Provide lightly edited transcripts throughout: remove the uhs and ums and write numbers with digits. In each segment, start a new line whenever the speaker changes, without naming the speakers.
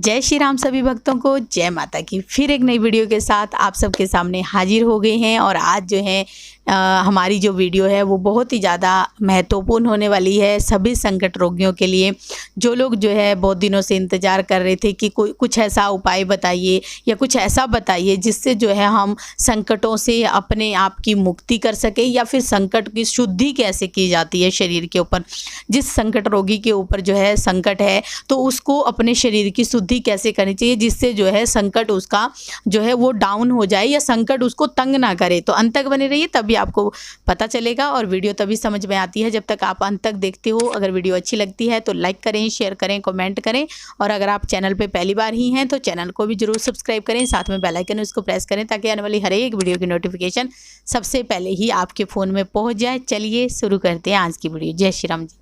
जय श्री राम सभी भक्तों को, जय माता की। फिर एक नई वीडियो के साथ आप सबके सामने हाजिर हो गए हैं। और आज जो है हमारी जो वीडियो है वो बहुत ही ज़्यादा महत्वपूर्ण होने वाली है सभी संकट रोगियों के लिए। जो लोग जो है बहुत दिनों से इंतज़ार कर रहे थे कि कोई कुछ ऐसा उपाय बताइए या कुछ ऐसा बताइए जिससे जो है हम संकटों से अपने आप की मुक्ति कर सके, या फिर संकट की शुद्धि कैसे की जाती है शरीर के ऊपर। जिस संकट रोगी के ऊपर जो है संकट है तो उसको अपने शरीर की शुद्धि कैसे करनी चाहिए जिससे जो है संकट उसका जो है वो डाउन हो जाए या संकट उसको तंग ना करे। तो अंत तक बने रहिए, तभी आपको पता चलेगा। और वीडियो तभी समझ में आती है जब तक आप अंत तक देखते हो। अगर वीडियो अच्छी लगती है तो लाइक करें, शेयर करें, कमेंट करें। और अगर आप चैनल पे पहली बार ही हैं तो चैनल को भी जरूर सब्सक्राइब करें, साथ में बेल आइकन उसको प्रेस करें ताकि आने वाली हर एक वीडियो की नोटिफिकेशन सबसे पहले ही आपके फ़ोन में पहुँच जाए। चलिए शुरू करते हैं आज की वीडियो। जय श्री राम जी।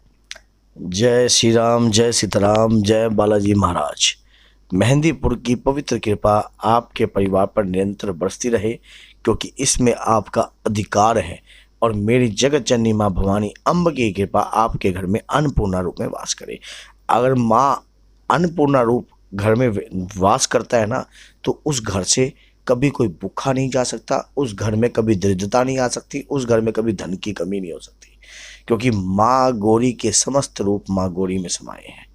जय श्री राम, जय सीताराम, जय बालाजी महाराज। मेहंदीपुर की पवित्र कृपा आपके परिवार पर निरंतर बरसती रहे, क्योंकि इसमें आपका अधिकार है। और मेरी जगत जननी माँ भवानी अम्ब की कृपा आपके घर में अन्नपूर्णा रूप में वास करे। अगर माँ अन्नपूर्णा रूप घर में वास करता है ना, तो उस घर से कभी कोई भूखा नहीं जा सकता, उस घर में कभी दरिद्रता नहीं आ सकती, उस घर में कभी धन की कमी नहीं हो सकती, क्योंकि माँ गौरी के समस्त रूप माँ गौरी में समाये हैं।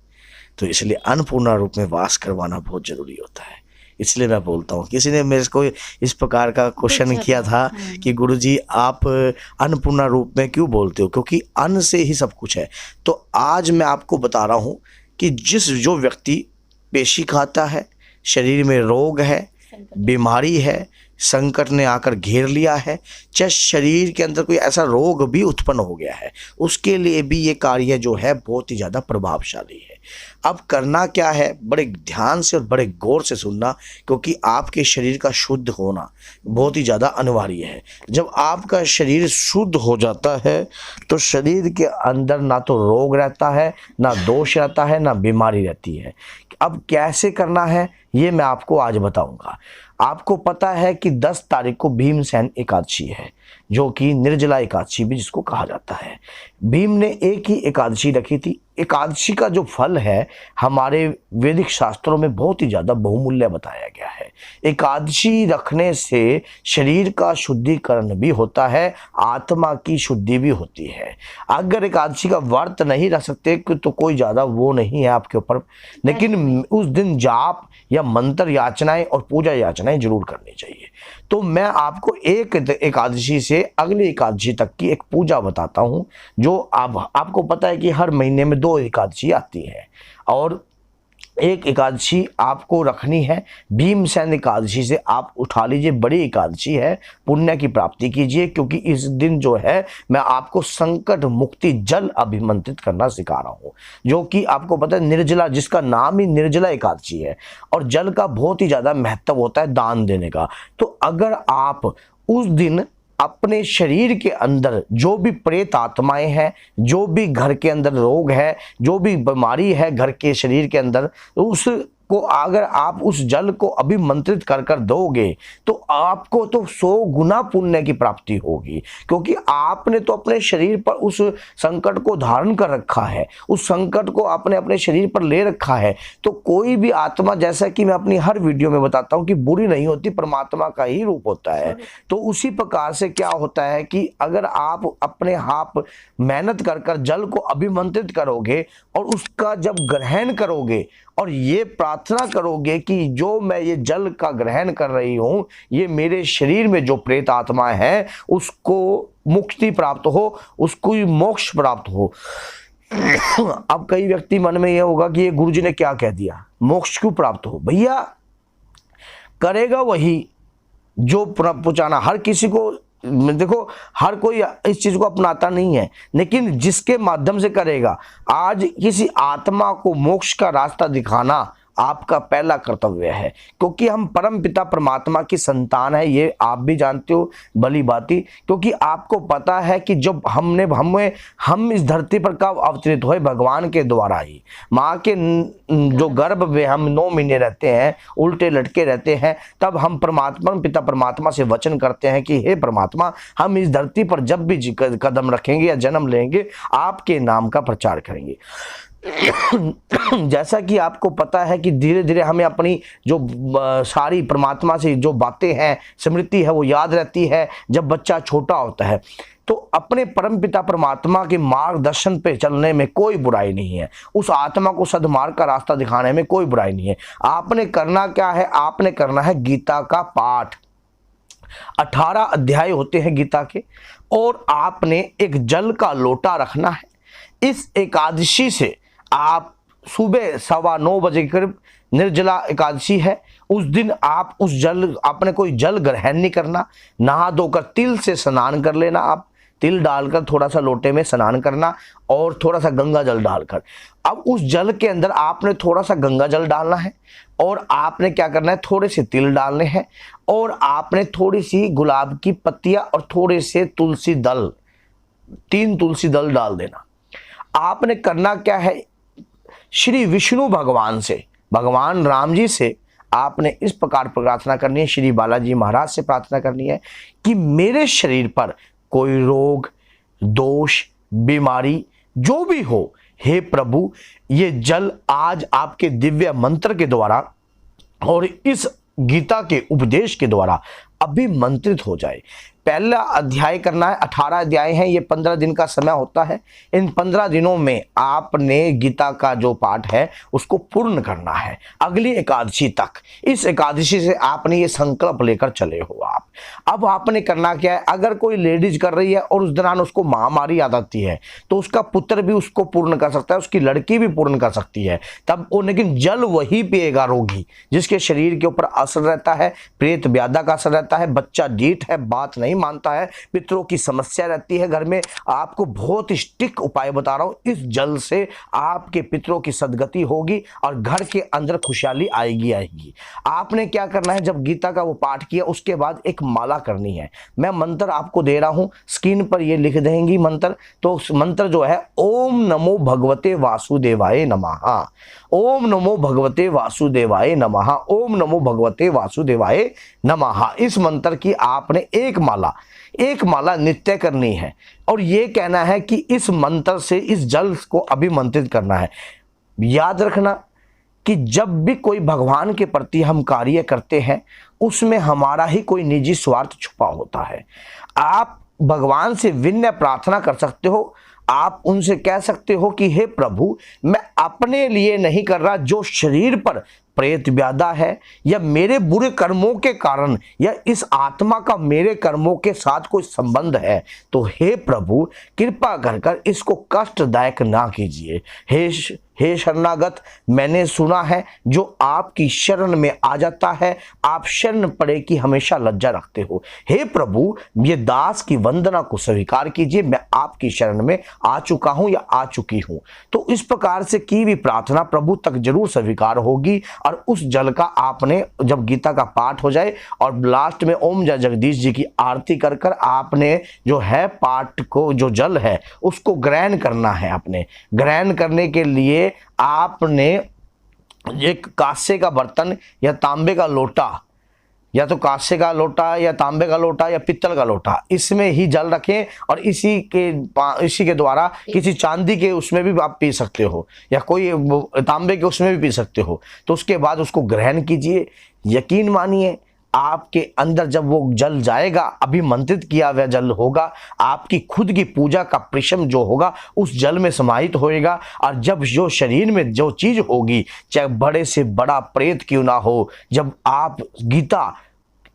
तो इसलिए अन्नपूर्णा रूप में वास करवाना बहुत जरूरी होता है। इसलिए मैं बोलता हूँ, किसी ने मेरे को इस प्रकार का क्वेश्चन किया था कि गुरुजी आप अन्नपूर्णा रूप में क्यों बोलते हो, क्योंकि अन्न से ही सब कुछ है। तो आज मैं आपको बता रहा हूँ कि जो व्यक्ति पेशी खाता है, शरीर में रोग है, बीमारी है, संकट ने आकर घेर लिया है, चाहे शरीर के अंदर कोई ऐसा रोग भी उत्पन्न हो गया है, उसके लिए भी ये कार्य जो है बहुत ही ज़्यादा प्रभावशाली है। अब करना क्या है, बड़े ध्यान से और बड़े गौर से सुनना, क्योंकि आपके शरीर का शुद्ध होना बहुत ही ज़्यादा अनिवार्य है। जब आपका शरीर शुद्ध हो जाता है तो शरीर के अंदर ना तो रोग रहता है, ना दोष रहता है, ना बीमारी रहती है। अब कैसे करना है ये मैं आपको आज बताऊंगा। आपको पता है कि 10 तारीख को भीमसेन एकादशी है, जो कि निर्जला एकादशी भी जिसको कहा जाता है। भीम ने एक ही एकादशी रखी थी। एकादशी का जो फल है हमारे वैदिक शास्त्रों में बहुत ही ज़्यादा बहुमूल्य बताया गया है। एकादशी रखने से शरीर का शुद्धिकरण भी होता है, आत्मा की शुद्धि भी होती है। अगर एकादशी का व्रत नहीं रख सकते तो कोई ज़्यादा वो नहीं है आपके ऊपर, लेकिन उस दिन जाप या मंत्र याचनाएं और पूजा याचनाएं जरूर करनी चाहिए। तो मैं आपको एक एकादशी से अगली एकादशी तक की एक पूजा बताता हूं, जो आपको पता है कि हर महीने में 2 एकादशी आती है, और एक एकादशी आपको रखनी है। भीमसेन एकादशी से आप उठा लीजिए, बड़ी एकादशी है, पुण्य की प्राप्ति कीजिए, क्योंकि इस दिन जो है मैं आपको संकट मुक्ति जल अभिमंत्रित करना सिखा रहा हूँ, जो कि आपको पता है निर्जला, जिसका नाम ही निर्जला एकादशी है। और जल का बहुत ही ज़्यादा महत्व होता है दान देने का। तो अगर आप उस दिन अपने शरीर के अंदर जो भी प्रेत आत्माएं हैं, जो भी घर के अंदर रोग है, जो भी बीमारी है घर के शरीर के अंदर, उसको अगर आप उस जल को अभिमंत्रित कर कर दोगे तो आपको तो 100 गुना पुण्य की प्राप्ति होगी, क्योंकि आपने तो अपने शरीर पर उस संकट को धारण कर रखा है, उस संकट को आपने अपने शरीर पर ले रखा है। तो कोई भी आत्मा, जैसा कि मैं अपनी हर वीडियो में बताता हूं कि बुरी नहीं होती, परमात्मा का ही रूप होता है। तो उसी प्रकार से क्या होता है कि अगर आप अपने आप मेहनत कर कर जल को अभिमंत्रित करोगे और उसका जब ग्रहण करोगे और ये प्रार्थना करोगे कि जो मैं ये जल का ग्रहण कर रही हूं, ये मेरे शरीर में जो प्रेत आत्मा है उसको मुक्ति प्राप्त हो, उसको मोक्ष प्राप्त हो। अब कई व्यक्ति मन में यह होगा कि ये गुरुजी ने क्या कह दिया, मोक्ष क्यों प्राप्त हो। भैया करेगा वही जो पहुंचाना। हर किसी को देखो, हर कोई इस चीज को अपनाता नहीं है, लेकिन जिसके माध्यम से करेगा। आज किसी आत्मा को मोक्ष का रास्ता दिखाना आपका पहला कर्तव्य है, क्योंकि हम परम पिता परमात्मा की संतान है, ये आप भी जानते हो भली भांति। क्योंकि आपको पता है कि जब हम इस धरती पर कब अवतरित हुए, भगवान के द्वारा ही। माँ के जो गर्भ में हम 9 महीने रहते हैं, उल्टे लटके रहते हैं, तब हम परमात्मा पिता परमात्मा से वचन करते हैं कि हे परमात्मा, हम इस धरती पर जब भी कदम रखेंगे या जन्म लेंगे आपके नाम का प्रचार करेंगे। जैसा कि आपको पता है कि धीरे धीरे हमें अपनी जो सारी परमात्मा से जो बातें हैं, स्मृति है, वो याद रहती है जब बच्चा छोटा होता है। तो अपने परमपिता परमात्मा के मार्गदर्शन पे चलने में कोई बुराई नहीं है, उस आत्मा को सद्मार्ग का रास्ता दिखाने में कोई बुराई नहीं है। आपने करना क्या है? आपने करना है गीता का पाठ। 18 अध्याय होते हैं गीता के, और आपने एक जल का लोटा रखना है। इस एकादशी से आप सुबह 9:15 बजे के करीब, निर्जला एकादशी है, उस दिन आप उस जल, आपने कोई जल ग्रहण नहीं करना। नहा धोकर तिल से स्नान कर लेना, आप तिल डालकर थोड़ा सा लोटे में स्नान करना और थोड़ा सा गंगा जल डालकर, अब उस जल के अंदर आपने थोड़ा सा गंगा जल डालना है और आपने क्या करना है, थोड़े से तिल डालने हैं और आपने थोड़ी सी गुलाब की पत्तियां और थोड़े से तुलसी दल, 3 तुलसी दल डाल देना। आपने करना क्या है, श्री विष्णु भगवान से, भगवान राम जी से आपने इस प्रकार प्रार्थना करनी है, श्री बालाजी महाराज से प्रार्थना करनी है कि मेरे शरीर पर कोई रोग, दोष, बीमारी जो भी हो, हे प्रभु ये जल आज आपके दिव्य मंत्र के द्वारा और इस गीता के उपदेश के द्वारा अभिमंत्रित हो जाए। पहला अध्याय करना है, 18 अध्याय हैं, ये 15 दिन का समय होता है। इन 15 दिनों में आपने गीता का जो पाठ है उसको पूर्ण करना है अगली एकादशी तक। इस एकादशी से आपने ये संकल्प लेकर चले हो आप। अब आपने करना क्या है, अगर कोई लेडीज कर रही है और उस दौरान उसको महामारी याद आती है तो उसका पुत्र भी उसको पूर्ण कर सकता है, उसकी लड़की भी पूर्ण कर सकती है तब वो, लेकिन जल वही पिएगा रोगी जिसके शरीर के ऊपर असर रहता है, प्रेत व्याधा का असर रहता है, बच्चा डीठ है, बात नहीं मानता है, पितरों की समस्या रहती है घर में। आपको बहुत स्टिक उपाय बता रहा हूं, इस जल से आपके पितरों की सदगति होगी और घर के अंदर खुशहाली आएगी। आपने क्या करना है, जब गीता का वो पाठ किया उसके बाद एक माला करनी है। मैं मंत्र आपको दे रहा हूं, स्क्रीन पर ये लिख देंगी मंत्र। तो मंत्र जो है, ओम नमो भगवते वासुदेवाय नमः, ओम नमो भगवते वासुदेवाय नमः, ओम नमो भगवते वासुदेवाय नमः। इस मंत्र की आपने एक माला नित्य करनी है और ये कहना है कि इस मंत्र से इस जल को अभिमंत्रित करना है। याद रखना कि जब भी कोई भगवान के प्रति हम कार्य करते हैं उसमें हमारा ही कोई निजी स्वार्थ छुपा होता है। आप भगवान से विनय प्रार्थना कर सकते हो, आप उनसे कह सकते हो कि हे प्रभु मैं अपने लिए नहीं कर रहा, जो शरीर पर प्रेत व्याधा है या मेरे बुरे कर्मों के कारण या इस आत्मा का मेरे कर्मों के साथ कोई संबंध है, तो हे प्रभु कृपा कर इसको कष्टदायक ना कीजिए। हे शरणागत, मैंने सुना है जो आपकी शरण में आ जाता है आप शरण पड़े की हमेशा लज्जा रखते हो। हे प्रभु ये दास की वंदना को स्वीकार कीजिए, मैं आपकी शरण में आ चुका हूं या आ चुकी हूं। तो इस प्रकार से की भी प्रार्थना प्रभु तक जरूर स्वीकार होगी। और उस जल का आपने, जब गीता का पाठ हो जाए और लास्ट में ओम जय जगदीश जी की आरती कर कर आपने जो है पाठ को, जो जल है उसको ग्रहण करना है। आपने ग्रहण करने के लिए आपने एक कांसे का बर्तन या तांबे का लोटा, या तो कांसे का लोटा या तांबे का लोटा या पित्तल का लोटा, इसमें ही जल रखें और इसी के द्वारा किसी चांदी के उसमें भी आप पी सकते हो या कोई तांबे के उसमें भी पी सकते हो। तो उसके बाद उसको ग्रहण कीजिए। यकीन मानिए आपके अंदर जब वो जल जाएगा, अभिमंत्रित किया हुआ जल होगा, आपकी खुद की पूजा का परिश्रम जो होगा उस जल में समाहित होएगा। और जब जो शरीर में जो चीज होगी, चाहे बड़े से बड़ा प्रेत क्यों ना हो, जब आप, गीता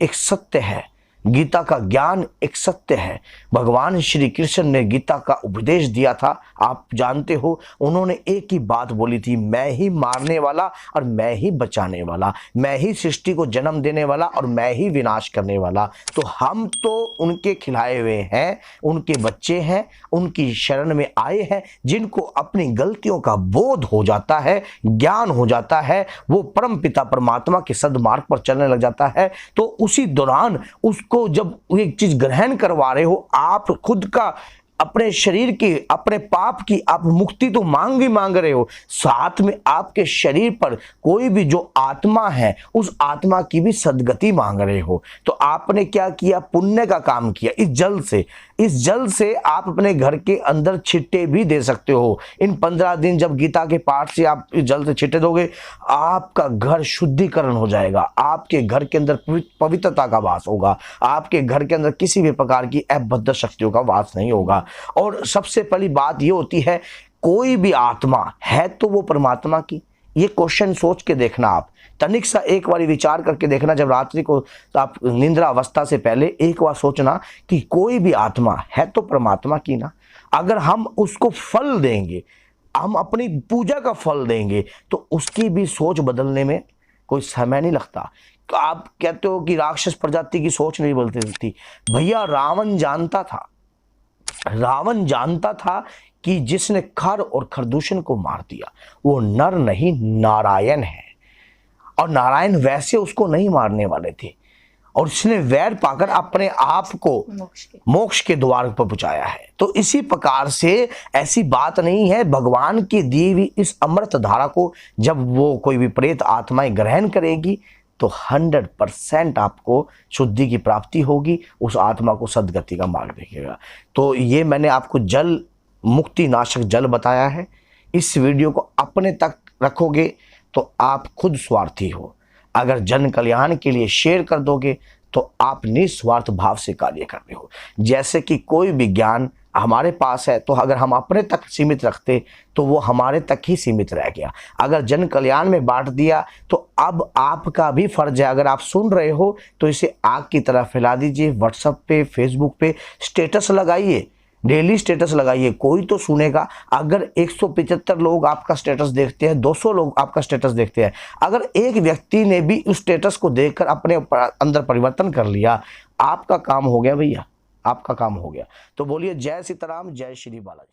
एक सत्य है, गीता का ज्ञान एक सत्य है। भगवान श्री कृष्ण ने गीता का उपदेश दिया था, आप जानते हो, उन्होंने एक ही बात बोली थी, मैं ही मारने वाला और मैं ही बचाने वाला, मैं ही सृष्टि को जन्म देने वाला और मैं ही विनाश करने वाला। तो हम तो उनके खिलाए हुए हैं, उनके बच्चे हैं, उनकी शरण में आए हैं। जिनको अपनी गलतियों का बोध हो जाता है, ज्ञान हो जाता है, वो परम पिता परमात्मा के सद्मार्ग पर चलने लग जाता है। तो उसी दौरान उसको जब एक चीज ग्रहण करवा रहे हो, आप खुद का अपने शरीर की, अपने पाप की आप मुक्ति तो मांग ही मांग रहे हो, साथ में आपके शरीर पर कोई भी जो आत्मा है उस आत्मा की भी सद्गति मांग रहे हो। तो आपने क्या किया, पुण्य का काम किया। इस जल से आप अपने घर के अंदर छिट्टे भी दे सकते हो। इन 15 दिन जब गीता के पाठ से आप इस जल से छिट्टे दोगे, आपका घर शुद्धिकरण हो जाएगा, आपके घर के अंदर पवित्रता का वास होगा, आपके घर के अंदर किसी भी प्रकार की अभद्र शक्तियों का वास नहीं होगा। और सबसे पहली बात ये होती है, कोई भी आत्मा है तो वो परमात्मा की। ये क्वेश्चन सोच के देखना, आप तनिक सा एक बार विचार करके देखना, जब रात्रि को आप निंद्रा अवस्था से पहले एक बार सोचना कि कोई भी आत्मा है तो परमात्मा की ना। अगर हम उसको फल देंगे, हम अपनी पूजा का फल देंगे, तो उसकी भी सोच बदलने में कोई समय नहीं लगता। तो आप कहते हो कि राक्षस प्रजाति की सोच नहीं बदलती थी, भैया रावण जानता था कि जिसने खर और खरदूषण को मार दिया वो नर नहीं नारायण है, और नारायण वैसे उसको नहीं मारने वाले थे, और उसने वैर पाकर अपने आप को मोक्ष के द्वार पर पहुंचाया है। तो इसी प्रकार से ऐसी बात नहीं है, भगवान की दी हुई इस अमृत धारा को जब वो कोई भी प्रेत आत्माएं ग्रहण करेगी तो 100% आपको शुद्धि की प्राप्ति होगी, उस आत्मा को सद्गति का मार्ग दिखेगा। तो ये मैंने आपको जल मुक्ति नाशक जल बताया है। इस वीडियो को अपने तक रखोगे तो आप खुद स्वार्थी हो, अगर जन कल्याण के लिए शेयर कर दोगे तो आप निस्वार्थ भाव से कार्य कर रहे हो। जैसे कि कोई भी ज्ञान हमारे पास है, तो अगर हम अपने तक सीमित रखते तो वो हमारे तक ही सीमित रह गया। अगर जन कल्याण में बांट दिया तो अब आपका भी फर्ज है, अगर आप सुन रहे हो तो इसे आग की तरह फैला दीजिए। व्हाट्सएप पे, फेसबुक पे स्टेटस लगाइए, डेली स्टेटस लगाइए, कोई तो सुनेगा। अगर 175 लोग आपका स्टेटस देखते हैं, 200 लोग आपका स्टेटस देखते हैं, अगर एक व्यक्ति ने भी उस स्टेटस को देखकर अपने अंदर परिवर्तन कर लिया, आपका काम हो गया भैया, आपका काम हो गया। तो बोलिए जय सीताराम, जय श्री बालाजी।